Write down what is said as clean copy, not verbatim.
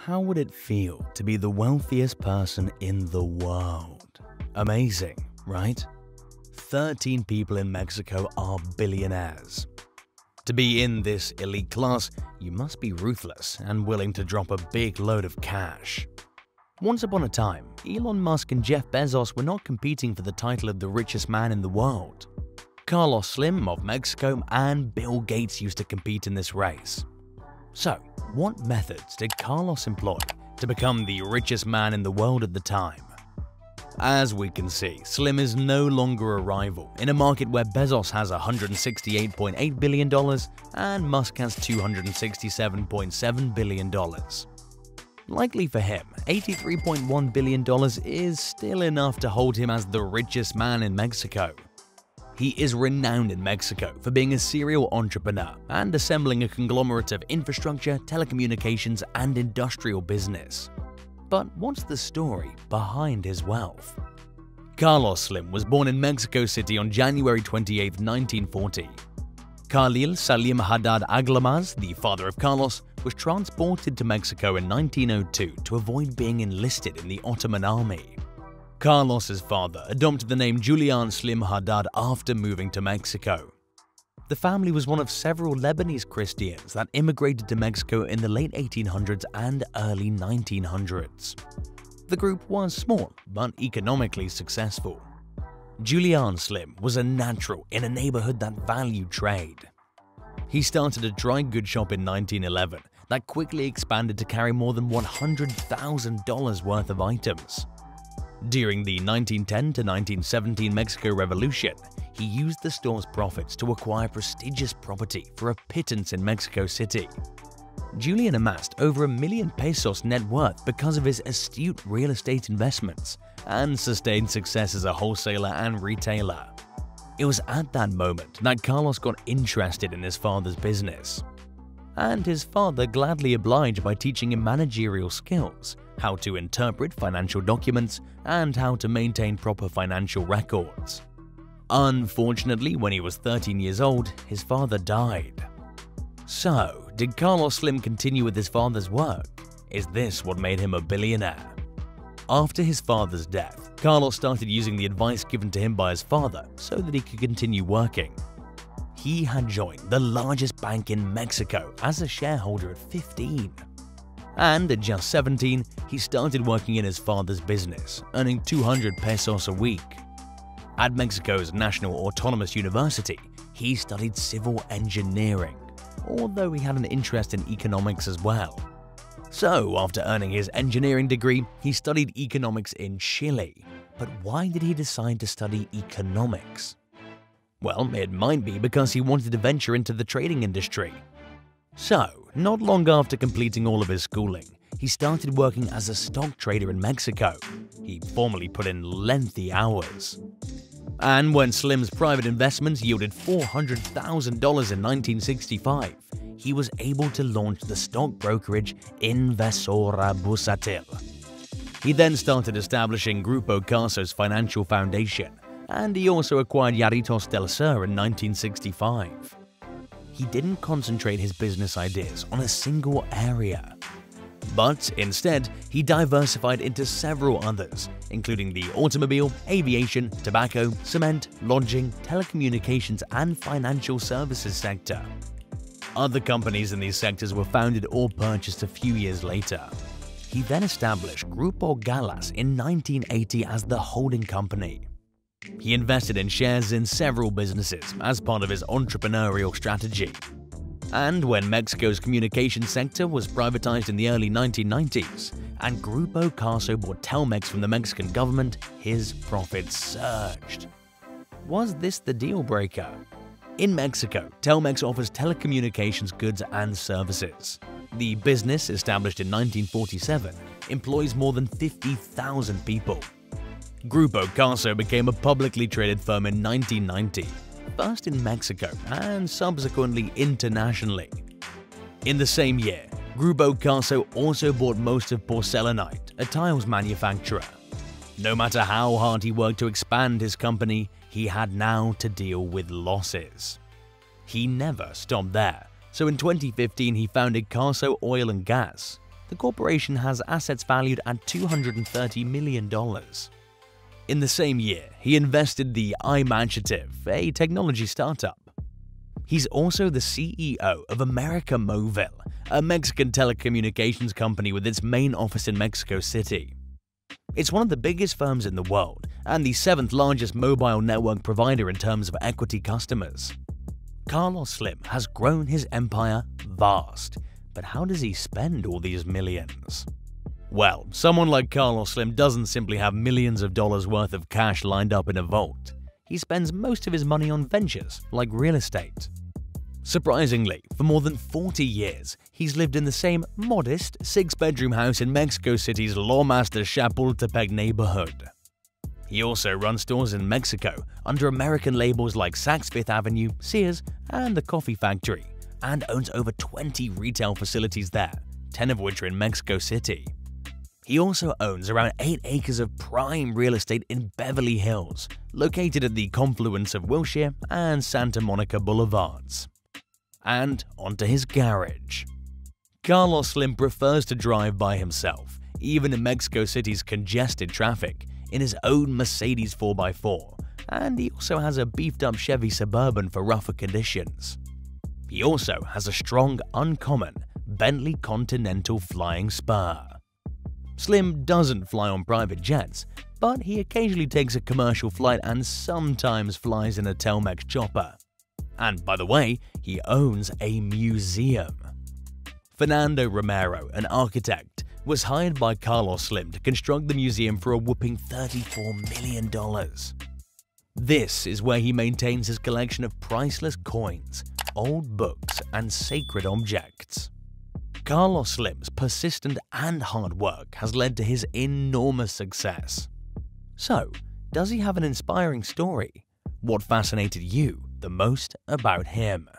How would it feel to be the wealthiest person in the world? Amazing, right? 13 people in Mexico are billionaires. To be in this elite class, you must be ruthless and willing to drop a big load of cash. Once upon a time, Elon Musk and Jeff Bezos were not competing for the title of the richest man in the world. Carlos Slim of Mexico and Bill Gates used to compete in this race. So, what methods did Carlos employ to become the richest man in the world at the time? As we can see, Slim is no longer a rival in a market where Bezos has $168.8 billion and Musk has $267.7 billion. Likely for him, $83.1 billion is still enough to hold him as the richest man in Mexico. He is renowned in Mexico for being a serial entrepreneur and assembling a conglomerate of infrastructure, telecommunications, and industrial business. But what's the story behind his wealth? Carlos Slim was born in Mexico City on January 28, 1940. Khalil Salim Haddad Aglamaz, the father of Carlos, was transported to Mexico in 1902 to avoid being enlisted in the Ottoman army. Carlos's father adopted the name Julian Slim Haddad after moving to Mexico. The family was one of several Lebanese Christians that immigrated to Mexico in the late 1800s and early 1900s. The group was small but economically successful. Julian Slim was a natural in a neighborhood that valued trade. He started a dry goods shop in 1911 that quickly expanded to carry more than $100,000 worth of items. During the 1910 to 1917 Mexico Revolution, he used the store's profits to acquire prestigious property for a pittance in Mexico City. Julian amassed over $1 million pesos net worth because of his astute real estate investments and sustained success as a wholesaler and retailer. It was at that moment that Carlos got interested in his father's business. And his father gladly obliged by teaching him managerial skills, how to interpret financial documents, and how to maintain proper financial records. Unfortunately, when he was 13 years old, his father died. So, did Carlos Slim continue with his father's work? Is this what made him a billionaire? After his father's death, Carlos started using the advice given to him by his father so that he could continue working. He had joined the largest bank in Mexico as a shareholder at 15. And at just 17, he started working in his father's business, earning 200 pesos a week. At Mexico's National Autonomous University, he studied civil engineering, although he had an interest in economics as well. So, after earning his engineering degree, he studied economics in Chile. But why did he decide to study economics? Well, it might be because he wanted to venture into the trading industry. So, not long after completing all of his schooling, he started working as a stock trader in Mexico. He formerly put in lengthy hours. And when Slim's private investments yielded $400,000 in 1965, he was able to launch the stock brokerage Inversora Bursátil. He then started establishing Grupo Caso's financial foundation, and he also acquired Yarritos del Sur in 1965. He didn't concentrate his business ideas on a single area, but instead he diversified into several others, including the automobile, aviation, tobacco, cement, lodging, telecommunications, and financial services sector. Other companies in these sectors were founded or purchased a few years later. He then established Grupo Galas in 1980 as the holding company. He invested in shares in several businesses as part of his entrepreneurial strategy. And when Mexico's communication sector was privatized in the early 1990s and Grupo Caso bought Telmex from the Mexican government, his profits surged. Was this the deal breaker? In Mexico, Telmex offers telecommunications goods and services. The business, established in 1947, employs more than 50,000 people. Grupo Caso became a publicly traded firm in 1990, first in Mexico and subsequently internationally. In the same year, Grupo Caso also bought most of Porcelanite, a tiles manufacturer. No matter how hard he worked to expand his company, he had now to deal with losses. He never stopped there, so in 2015 he founded Caso Oil and Gas. the corporation has assets valued at $230 million. In the same year, he invested the iMagnate, a technology startup. He's also the CEO of America Movil, a Mexican telecommunications company with its main office in Mexico City. It's one of the biggest firms in the world and the 7th largest mobile network provider in terms of equity customers. Carlos Slim has grown his empire vast, but how does he spend all these millions? Well, someone like Carlos Slim doesn't simply have millions of dollars worth of cash lined up in a vault. He spends most of his money on ventures like real estate. Surprisingly, for more than 40 years, he's lived in the same modest 6-bedroom house in Mexico City's Lomas de Chapultepec neighborhood. He also runs stores in Mexico under American labels like Saks Fifth Avenue, Sears, and The Coffee Factory, and owns over 20 retail facilities there, 10 of which are in Mexico City. He also owns around 8 acres of prime real estate in Beverly Hills, located at the confluence of Wilshire and Santa Monica Boulevards. And onto his garage. Carlos Slim prefers to drive by himself, even in Mexico City's congested traffic, in his own Mercedes 4x4, and he also has a beefed-up Chevy Suburban for rougher conditions. He also has a strong, uncommon Bentley Continental flying spur. Slim doesn't fly on private jets, but he occasionally takes a commercial flight and sometimes flies in a Telmex chopper. And by the way, he owns a museum. Fernando Romero, an architect, was hired by Carlos Slim to construct the museum for a whopping $34 million. This is where he maintains his collection of priceless coins, old books, and sacred objects. Carlos Slim's persistent and hard work has led to his enormous success. So, does he have an inspiring story? What fascinated you the most about him?